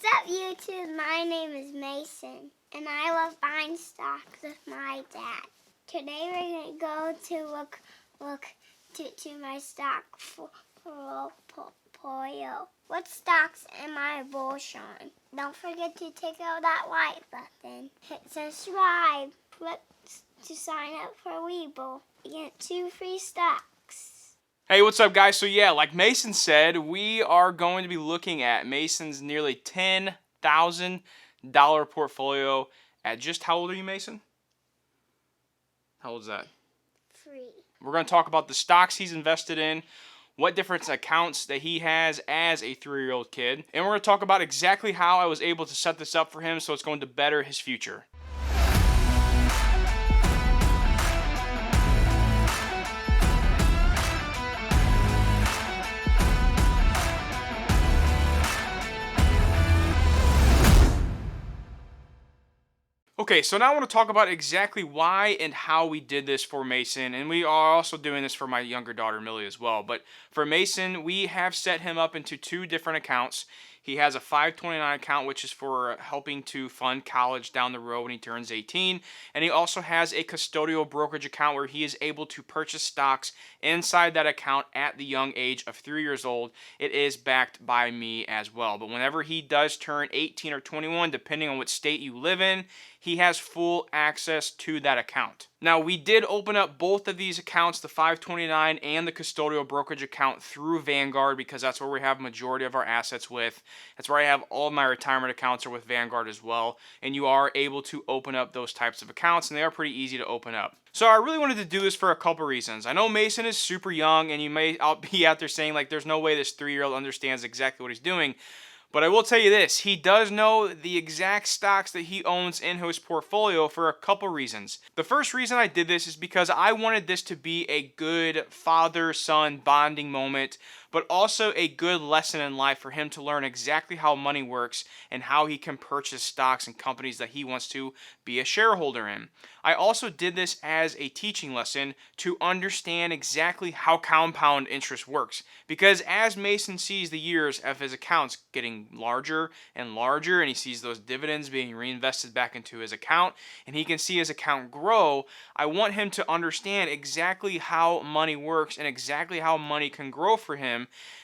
What's up, YouTube? My name is Mason, and I love buying stocks with my dad. Today we're going to go to look to my stock portfolio. What stocks am I bullish on? Don't forget to take out that like button. Hit subscribe. Click to sign up for Webull. You get 2 free stocks. Hey, what's up, guys? So yeah, like Mason said, we are going to be looking at Mason's nearly $10,000 portfolio at just, how old are you, Mason? How old is that? 3. We're going to talk about the stocks he's invested in, what different accounts that he has as a 3-year-old kid, and we're going to talk about exactly how I was able to set this up for him so it's going to better his future. Okay, so now I want to talk about exactly why and how we did this for Mason, and we are also doing this for my younger daughter Millie as well. But for Mason, we have set him up into 2 different accounts. He has a 529 account, which is for helping to fund college down the road when he turns 18. And he also has a custodial brokerage account where he is able to purchase stocks inside that account at the young age of 3 years old. It is backed by me as well. But whenever he does turn 18 or 21, depending on what state you live in, he has full access to that account. Now, we did open up both of these accounts, the 529 and the custodial brokerage account, through Vanguard because that's where we have a majority of our assets with. That's where I have all of my retirement accounts are with Vanguard as well. And you are able to open up those types of accounts, and they are pretty easy to open up. So I really wanted to do this for a couple reasons. I know Mason is super young, and you may be out there saying, like, there's no way this 3-year-old understands exactly what he's doing. But I will tell you this, he does know the exact stocks that he owns in his portfolio for a couple reasons. The first reason I did this is because I wanted this to be a good father-son bonding moment, but also a good lesson in life for him to learn exactly how money works and how he can purchase stocks and companies that he wants to be a shareholder in. I also did this as a teaching lesson to understand exactly how compound interest works, because as Mason sees the years of his accounts getting larger and larger, and he sees those dividends being reinvested back into his account, and he can see his account grow, I want him to understand exactly how money works and exactly how money can grow for him.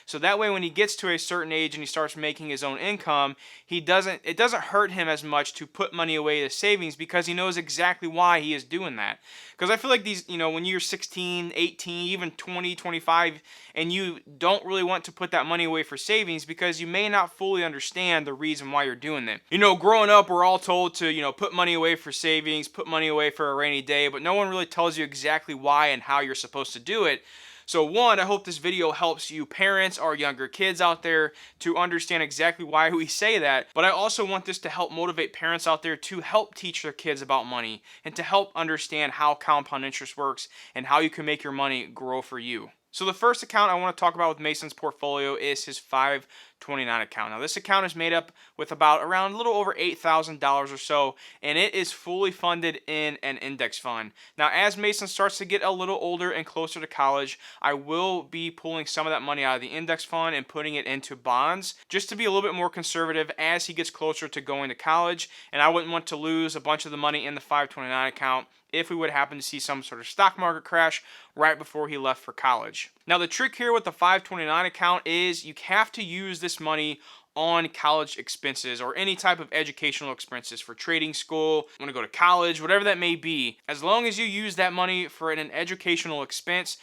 So that way when he gets to a certain age and he starts making his own income, it doesn't hurt him as much to put money away to savings because he knows exactly why he is doing that. Because I feel like these, when you're 16, 18, even 20, 25, and you don't really want to put that money away for savings because you may not fully understand the reason why you're doing it. Growing up, we're all told to, put money away for savings, put money away for a rainy day, but no one really tells you exactly why and how you're supposed to do it. So one, I hope this video helps you parents or younger kids out there to understand exactly why we say that. But I also want this to help motivate parents out there to help teach their kids about money and to help understand how compound interest works and how you can make your money grow for you. So the first account I want to talk about with Mason's portfolio is his 529 account. Now this account is made up with around a little over $8,000 or so, and it is fully funded in an index fund. Now as Mason starts to get a little older and closer to college, I will be pulling some of that money out of the index fund and putting it into bonds just to be a little bit more conservative as he gets closer to going to college, and I wouldn't want to lose a bunch of the money in the 529 account if we would happen to see some sort of stock market crash right before he left for college. Now the trick here with the 529 account is you have to use this money on college expenses or any type of educational expenses for trading school, want to go to college, whatever that may be. As long as you use that money for an educational expense,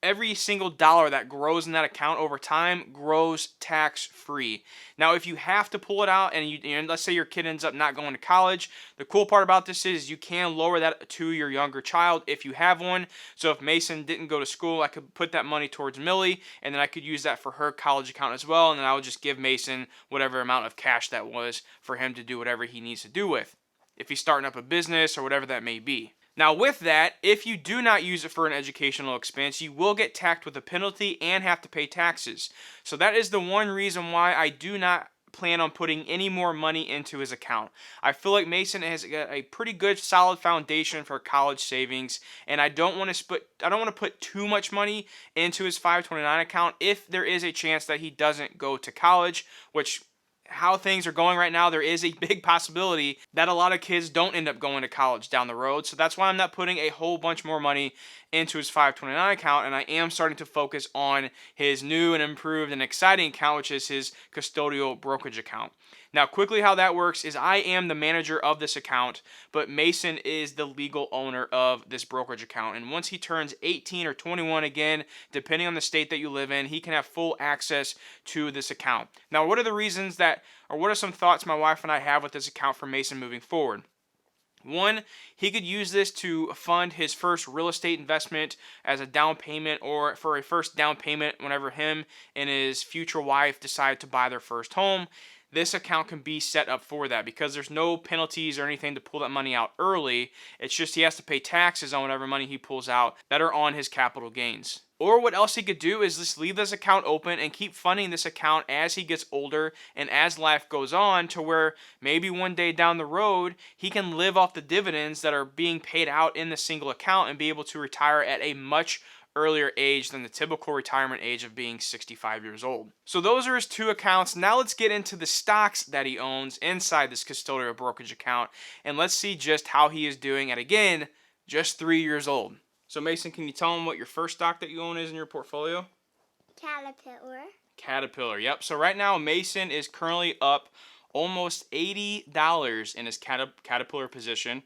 every single dollar that grows in that account over time grows tax-free. Now, if you have to pull it out and let's say your kid ends up not going to college, the cool part about this is you can lower that to your younger child if you have one. So if Mason didn't go to school, I could put that money towards Millie, and then I could use that for her college account as well, and then I would just give Mason whatever amount of cash that was for him to do whatever he needs to do with, if he's starting up a business or whatever that may be. Now with that, if you do not use it for an educational expense, you will get taxed with a penalty and have to pay taxes. So that is the one reason why I do not plan on putting any more money into his account. I feel like Mason has got a pretty good solid foundation for college savings, and I don't want to put too much money into his 529 account if there is a chance that he doesn't go to college, which how things are going right now, there is a big possibility that a lot of kids don't end up going to college down the road. So that's why I'm not putting a whole bunch more money into his 529 account, and I am starting to focus on his new and improved and exciting account, which is his custodial brokerage account. Now, quickly how that works is I am the manager of this account, but Mason is the legal owner of this brokerage account. And once he turns 18 or 21 again, depending on the state that you live in, he can have full access to this account. Now, what are the reasons that, or what are some thoughts my wife and I have with this account for Mason moving forward? One, he could use this to fund his first real estate investment as a down payment, or for a first down payment whenever him and his future wife decide to buy their first home. This account can be set up for that because there's no penalties or anything to pull that money out early. It's just he has to pay taxes on whatever money he pulls out that are on his capital gains. Or what else he could do is just leave this account open and keep funding this account as he gets older and as life goes on, to where maybe one day down the road he can live off the dividends that are being paid out in the single account and be able to retire at a much earlier age than the typical retirement age of being 65 years old. So those are his two accounts. Now let's get into the stocks that he owns inside this custodial brokerage account, and let's see just how he is doing at, again, just 3 years old. So Mason, can you tell him what your first stock that you own is in your portfolio? Caterpillar, yep. So right now Mason is currently up almost $80 in his Caterpillar position.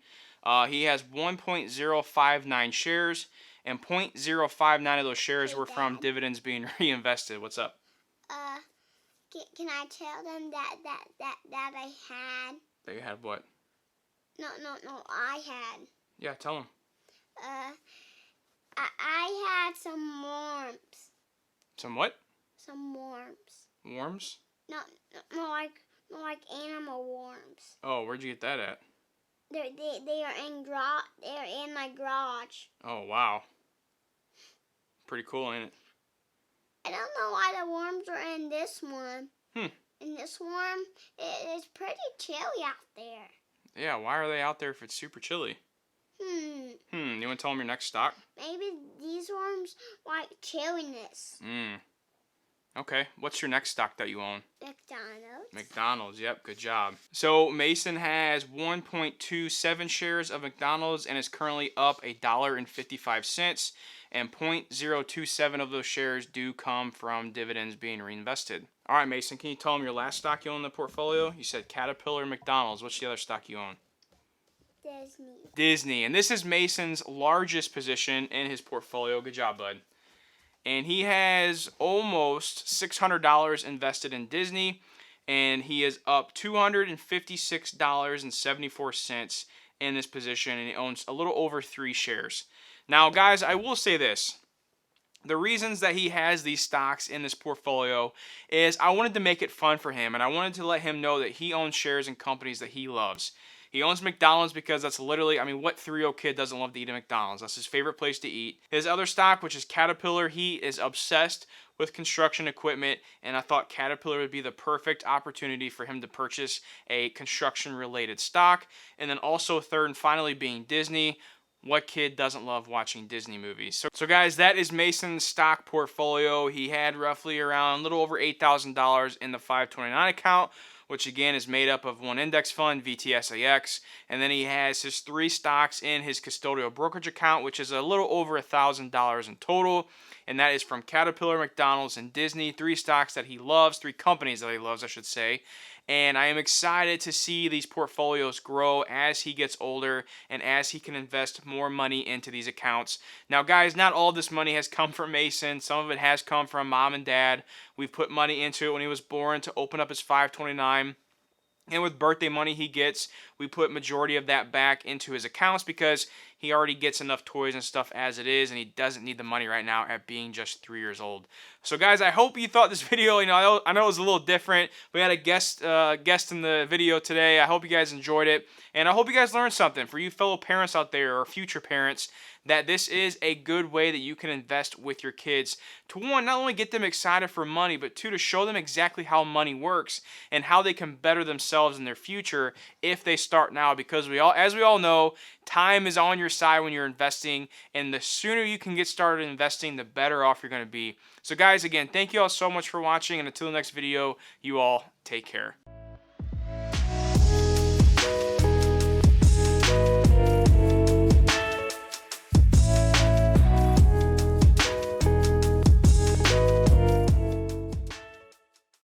He has 1.059 shares, and 0.059 of those shares were from dividends being reinvested. What's up? Can I tell them that I had? That you had what? No, I had. Yeah, tell them. I had some worms. Some what? Some worms. Worms? No, more like animal worms. Oh, where'd you get that at? They are in my garage. Oh, wow. Pretty cool, ain't it? I don't know why the worms are in this one. In this worm, it's pretty chilly out there. Yeah, why are they out there if it's super chilly? You want to tell them your next stock? Maybe these worms like chilliness. Okay, what's your next stock that you own? McDonald's, yep, good job. So Mason has 1.27 shares of McDonald's and is currently up $1.55, and 0.027 of those shares do come from dividends being reinvested. All right, Mason, can you tell them your last stock you own in the portfolio? You said Caterpillar, McDonald's. What's the other stock you own? Disney, and this is Mason's largest position in his portfolio. Good job, bud. And he has almost $600 invested in Disney, and he is up $256.74 in this position, and he owns a little over 3 shares. Now, guys, I will say this. The reasons that he has these stocks in this portfolio is I wanted to make it fun for him, and I wanted to let him know that he owns shares in companies that he loves. He owns McDonald's because that's literally, what 3-year-old kid doesn't love to eat at McDonald's? That's his favorite place to eat. His other stock, which is Caterpillar, he is obsessed with construction equipment, and I thought Caterpillar would be the perfect opportunity for him to purchase a construction-related stock. And then also third and finally being Disney. What kid doesn't love watching Disney movies? So guys, that is Mason's stock portfolio. He had roughly around a little over $8,000 in the 529 account, which again is made up of one index fund, VTSAX, and then he has his 3 stocks in his custodial brokerage account, which is a little over $1,000 in total, and that is from Caterpillar, McDonald's, and Disney. 3 stocks that he loves, 3 companies that he loves, I should say. And I am excited to see these portfolios grow as he gets older and as he can invest more money into these accounts. Now, guys, not all this money has come from Mason. Some of it has come from mom and dad. We've put money into it when he was born to open up his 529. And with birthday money he gets, we put majority of that back into his accounts because he already gets enough toys and stuff as it is, and he doesn't need the money right now at being just 3 years old. So guys, I hope you thought this video, I know it was a little different. We had a guest in the video today. I hope you guys enjoyed it, and I hope you guys learned something. For you fellow parents out there or future parents, that this is a good way that you can invest with your kids to, one, not only get them excited for money, but 2, to show them exactly how money works and how they can better themselves in their future if they start now. Because as we all know, time is on your your side when you're investing, and the sooner you can get started investing, the better off you're going to be. So guys, again, thank you all so much for watching, and until the next video, you all take care.